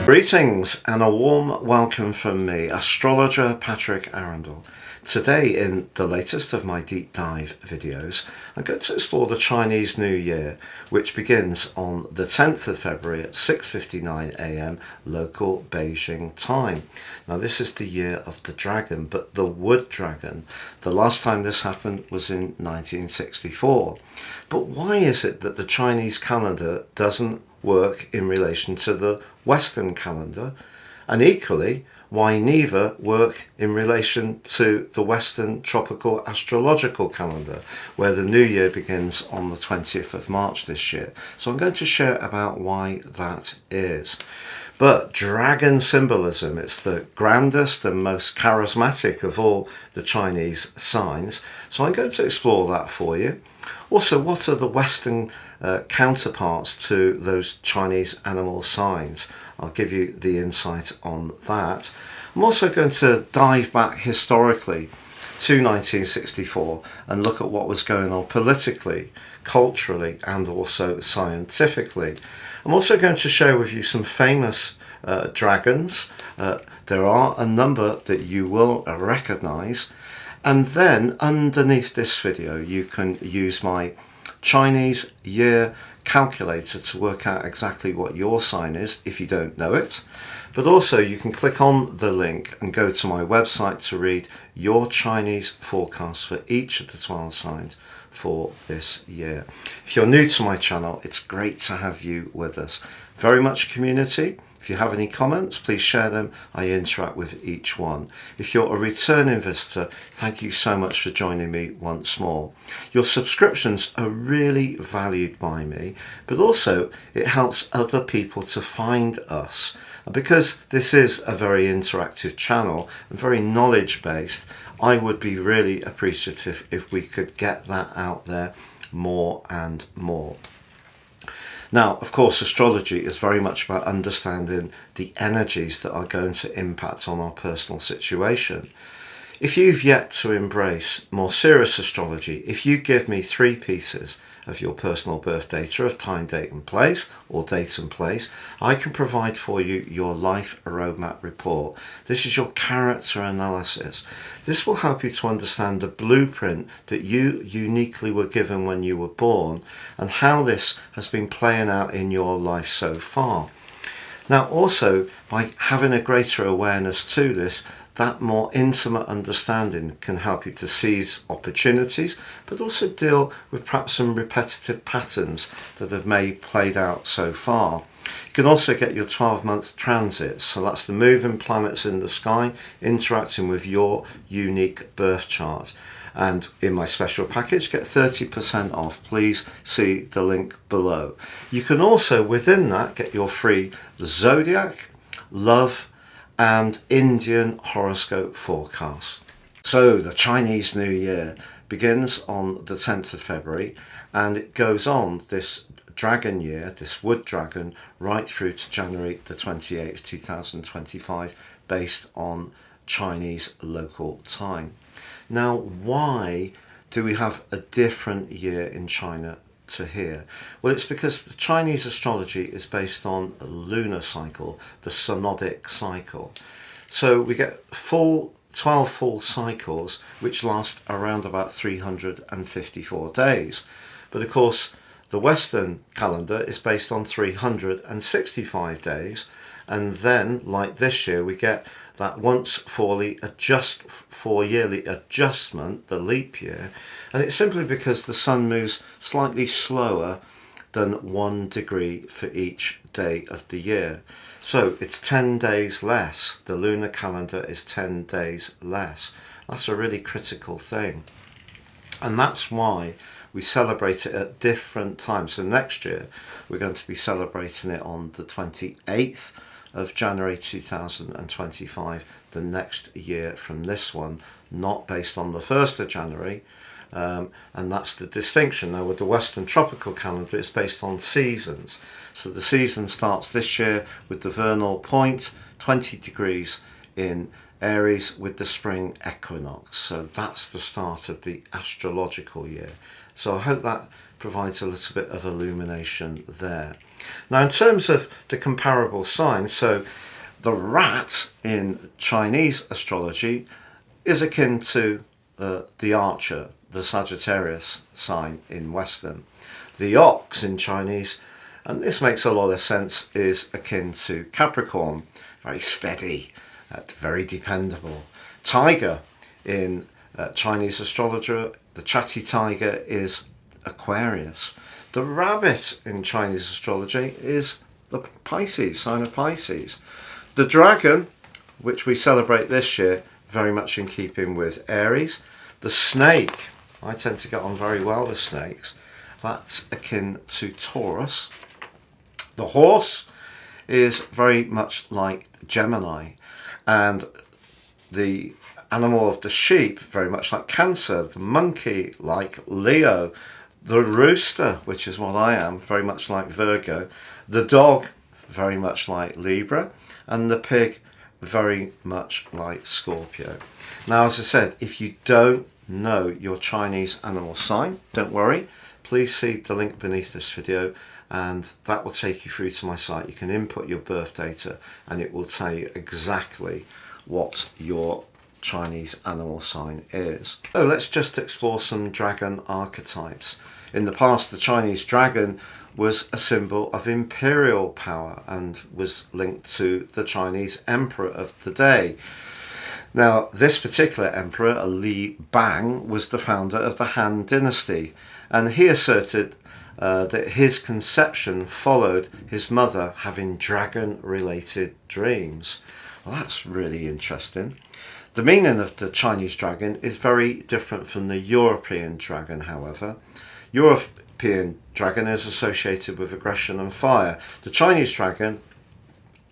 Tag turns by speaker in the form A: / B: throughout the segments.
A: Greetings and a warm welcome from me, astrologer Patrick Arundell. Today, in the latest of my deep dive videos, I'm going to explore the Chinese New Year, which begins on the 10th of February at 6:59 a.m. local Beijing time. Now, this is the year of the dragon, but the wood dragon. The last time this happened was in 1964. But why is it that the Chinese calendar doesn't work in relation to the Western calendar, and equally why neither work in relation to the Western tropical astrological calendar, where the new year begins on the 20th of March this year? So I'm going to share about why that is. But dragon symbolism, it's the grandest and most charismatic of all the Chinese signs, so I'm going to explore that for you. Also, what are the Western counterparts to those Chinese animal signs? I'll give you the insight on that. I'm also going to dive back historically to 1964 and look at what was going on politically, culturally, and also scientifically. I'm also going to share with you some famous dragons. There are a number that you will recognize. And then underneath this video, you can use my Chinese year calculator to work out exactly what your sign is if you don't know it. But also you can click on the link and go to my website to read your Chinese forecast for each of the 12 signs for this year. If you're new to my channel, it's great to have you with us. Very much community. If you have any comments, please share them. I interact with each one. If you're a returning visitor, thank you so much for joining me once more. Your subscriptions are really valued by me, but also it helps other people to find us. And because this is a very interactive channel and very knowledge based, I would be really appreciative if we could get that out there more and more. Now, of course, astrology is very much about understanding the energies that are going to impact on our personal situation. If you've yet to embrace more serious astrology, if you give me 3 pieces of your personal birth data of time, date and place, or date and place, I can provide for you your life roadmap report. This is your character analysis. This will help you to understand the blueprint that you uniquely were given when you were born and how this has been playing out in your life so far. Now, also, by having a greater awareness to this, that more intimate understanding can help you to seize opportunities, but also deal with perhaps some repetitive patterns that have maybe played out so far. You can also get your 12-month transits, so that's the moving planets in the sky interacting with your unique birth chart. And in my special package, get 30% off. Please see the link below. You can also, within that, get your free zodiac, love, and Indian horoscope forecast. So the Chinese New Year begins on the 10th of February and it goes on this dragon year, this wood dragon, right through to January the 28th, 2025, based on Chinese local time. Now, why do we have a different year in China to here? Well, it's because the Chinese astrology is based on a lunar cycle, the synodic cycle. So we get 12 full cycles which last around about 354 days. But of course, the Western calendar is based on 365 days. And then, like this year, we get that once for yearly adjustment, the leap year, and it's simply because the sun moves slightly slower than 1 degree for each day of the year. So it's 10 days less. The lunar calendar is 10 days less. That's a really critical thing. And that's why we celebrate it at different times. So next year, we're going to be celebrating it on the 28th of January 2025, the next year from this one, not based on the 1st of January, and that's the distinction. Now, with the Western tropical calendar, it's based on seasons. So the season starts this year with the vernal point, 20 degrees in Aries with the spring equinox. So that's the start of the astrological year. So I hope that provides a little bit of illumination there. Now, in terms of the comparable signs, so the rat in Chinese astrology is akin to the Archer, the Sagittarius sign in Western. The ox in Chinese, and this makes a lot of sense, is akin to Capricorn, very steady, very dependable. Tiger in Chinese astrology, the chatty tiger, is Aquarius. The rabbit in Chinese astrology is the Pisces, sign of Pisces. The dragon, which we celebrate this year, very much in keeping with Aries. The snake, I tend to get on very well with snakes. That's akin to Taurus. The horse is very much like Gemini. And the animal of the sheep, very much like Cancer. The monkey, like Leo. The rooster, which is what I am, very much like Virgo. The dog, very much like Libra. And the pig, very much like Scorpio. Now, as I said, if you don't know your Chinese animal sign, don't worry. Please see the link beneath this video, and that will take you through to my site. You can input your birth data and it will tell you exactly what your Chinese animal sign is. So let's just explore some dragon archetypes. In the past, the Chinese dragon was a symbol of imperial power and was linked to the Chinese emperor of the day. Now, this particular emperor, Li Bang, was the founder of the Han Dynasty, and he asserted that his conception followed his mother having dragon-related dreams. Well, that's really interesting. The meaning of the Chinese dragon is very different from the European dragon, however. European dragon is associated with aggression and fire. The Chinese dragon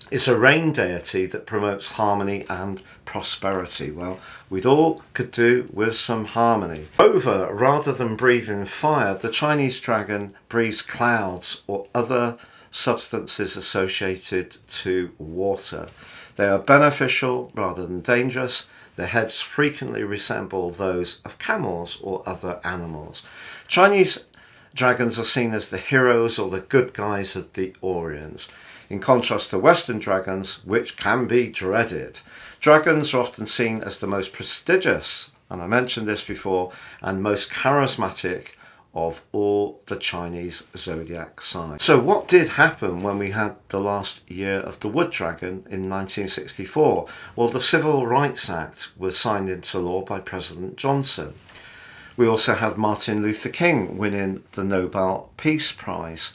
A: is a rain deity that promotes harmony and prosperity. Well, we'd all could do with some harmony. However, rather than breathing fire, the Chinese dragon breathes clouds or other substances associated to water. They are beneficial rather than dangerous. Their heads frequently resemble those of camels or other animals. Chinese dragons are seen as the heroes or the good guys of the Orient, in contrast to Western dragons, which can be dreaded. Dragons are often seen as the most prestigious, and I mentioned this before, and most charismatic of all the Chinese zodiac signs. So what did happen when we had the last year of the Wood Dragon in 1964? Well, the Civil Rights Act was signed into law by President Johnson. We also had Martin Luther King winning the Nobel Peace Prize.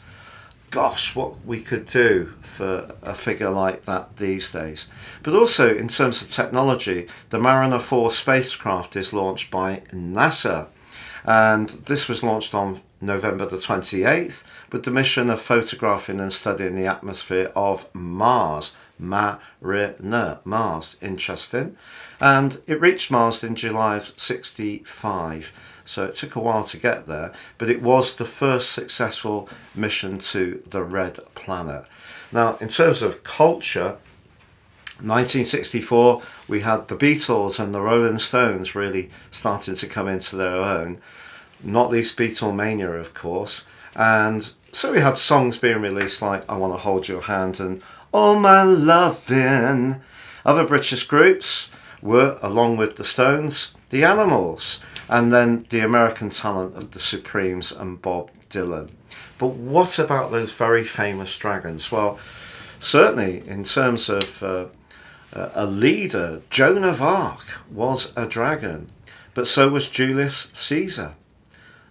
A: Gosh, what we could do for a figure like that these days. But also, in terms of technology, the Mariner 4 spacecraft is launched by NASA. And this was launched on November the 28th with the mission of photographing and studying the atmosphere of Mars. Mariner, Mars, interesting. And it reached Mars in July of 65. So it took a while to get there, but it was the first successful mission to the Red Planet. Now, in terms of culture, 1964, we had the Beatles and the Rolling Stones really starting to come into their own, not least Beatlemania, of course. And so we had songs being released like I Want to Hold Your Hand and Oh My Lovin'. Other British groups were, along with the Stones, the Animals, and then the American talent of the Supremes and Bob Dylan. But what about those very famous dragons? Well, certainly in terms of a leader, Joan of Arc was a dragon, but so was Julius Caesar.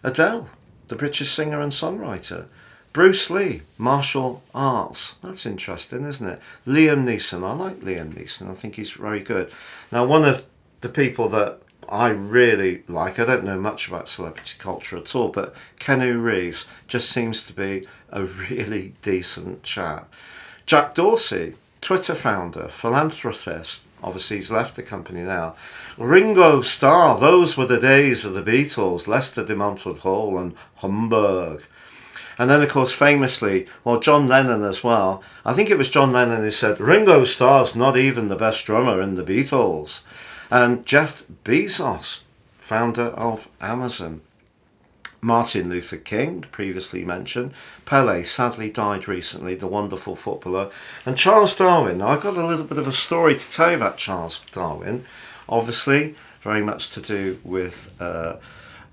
A: Adele, the British singer and songwriter. Bruce Lee, martial arts. That's interesting, isn't it? Liam Neeson, I like Liam Neeson, I think he's very good. Now, one of the people that I really like, I don't know much about celebrity culture at all, but Keanu Reeves just seems to be a really decent chap. Jack Dorsey, Twitter founder, philanthropist, obviously he's left the company now. Ringo Starr, those were the days of the Beatles, Lester de Montfort Hall and Hamburg. And then, of course, famously, well, John Lennon as well. I think it was John Lennon who said, Ringo Starr's not even the best drummer in the Beatles. And Jeff Bezos, founder of Amazon. Martin Luther King, previously mentioned. Pele sadly died recently, the wonderful footballer. And Charles Darwin. Now, I've got a little bit of a story to tell you about Charles Darwin. Obviously, very much to do with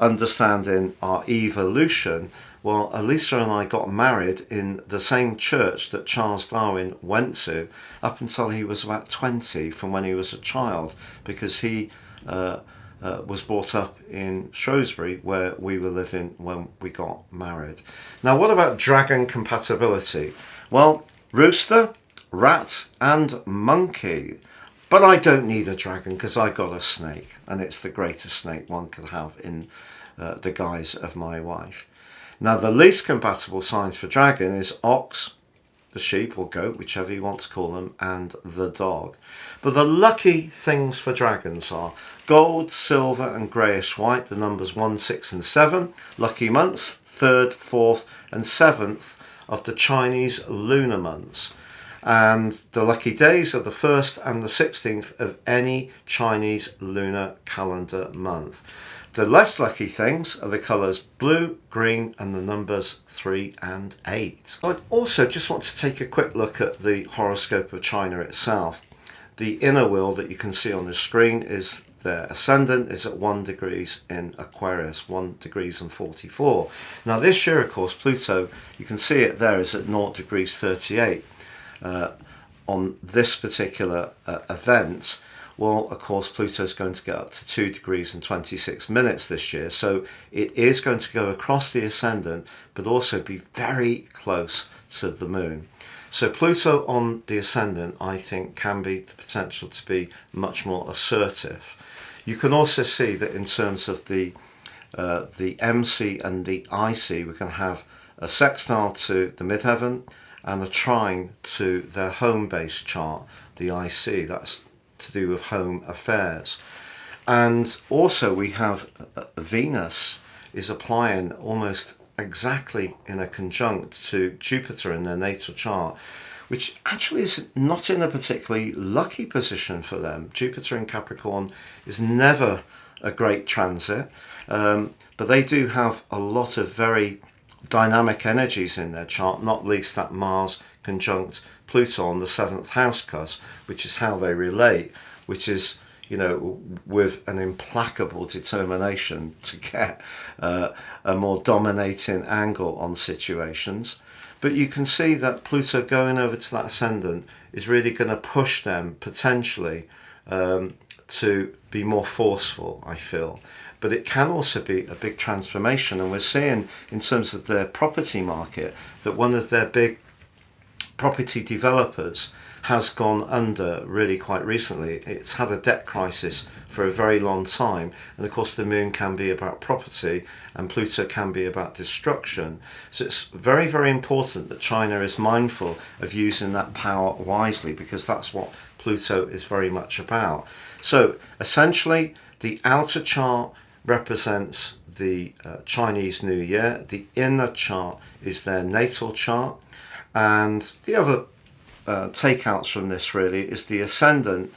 A: understanding our evolution. Well, Elisa and I got married in the same church that Charles Darwin went to up until he was about 20, from when he was a child, because he was brought up in Shrewsbury, where we were living when we got married. Now, what about dragon compatibility? Well, rooster, rat and monkey. But I don't need a dragon because I got a snake, and it's the greatest snake one could have in the guise of my wife. Now, the least compatible signs for dragon is ox, the sheep or goat, whichever you want to call them, and the dog. But the lucky things for dragons are gold, silver and greyish white, the numbers 1, 6 and 7. Lucky months, 3rd, 4th and 7th of the Chinese lunar months. And the lucky days are the 1st and the 16th of any Chinese lunar calendar month. The less lucky things are the colours blue, green and the numbers 3 and 8. I also just want to take a quick look at the horoscope of China itself. The inner wheel that you can see on the screen is their ascendant is at 1 degrees in Aquarius, 1 degrees and 44. Now this year, of course, Pluto, you can see it there, is at 0 degrees 38. On this particular event. Well, of course, Pluto's going to get up to 2 degrees and 26 minutes this year, so it is going to go across the ascendant, but also be very close to the moon. So Pluto on the ascendant, I think, can be the potential to be much more assertive. You can also see that in terms of the MC and the IC, we're going to have a sextile to the midheaven and a trine to their home base chart, the IC. That's to do with home affairs. And also we have Venus is applying almost exactly in a conjunct to Jupiter in their natal chart, which actually is not in a particularly lucky position for them. Jupiter in Capricorn is never a great transit, but they do have a lot of very dynamic energies in their chart, not least that Mars conjunct Pluto on the 7th house cusp, which is how they relate, which is, you know, with an implacable determination to get a more dominating angle on situations. But you can see that Pluto going over to that ascendant is really going to push them potentially to be more forceful, I feel. But it can also be a big transformation, and we're seeing in terms of their property market that one of their big property developers has gone under really quite recently. It's had a debt crisis for a very long time, and of course the moon can be about property and Pluto can be about destruction. So it's very, very important that China is mindful of using that power wisely, because that's what Pluto is very much about. So essentially the outer chart represents the Chinese New Year, the inner chart is their natal chart, and the other takeouts from this really is the ascendant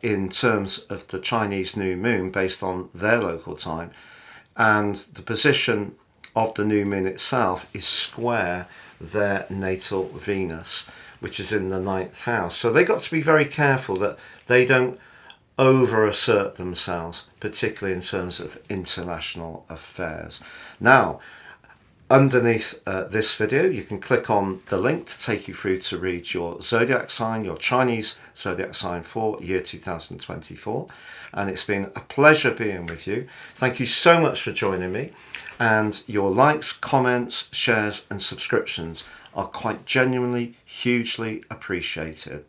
A: in terms of the Chinese new moon based on their local time, and the position of the new moon itself is square their natal Venus, which is in the 9th house. So they got to be very careful that they don't over assert themselves, particularly in terms of international affairs. Now, underneath this video, you can click on the link to take you through to read your zodiac sign, your Chinese zodiac sign for year 2024. And it's been a pleasure being with you. Thank you so much for joining me. And your likes, comments, shares and subscriptions are quite genuinely, hugely appreciated.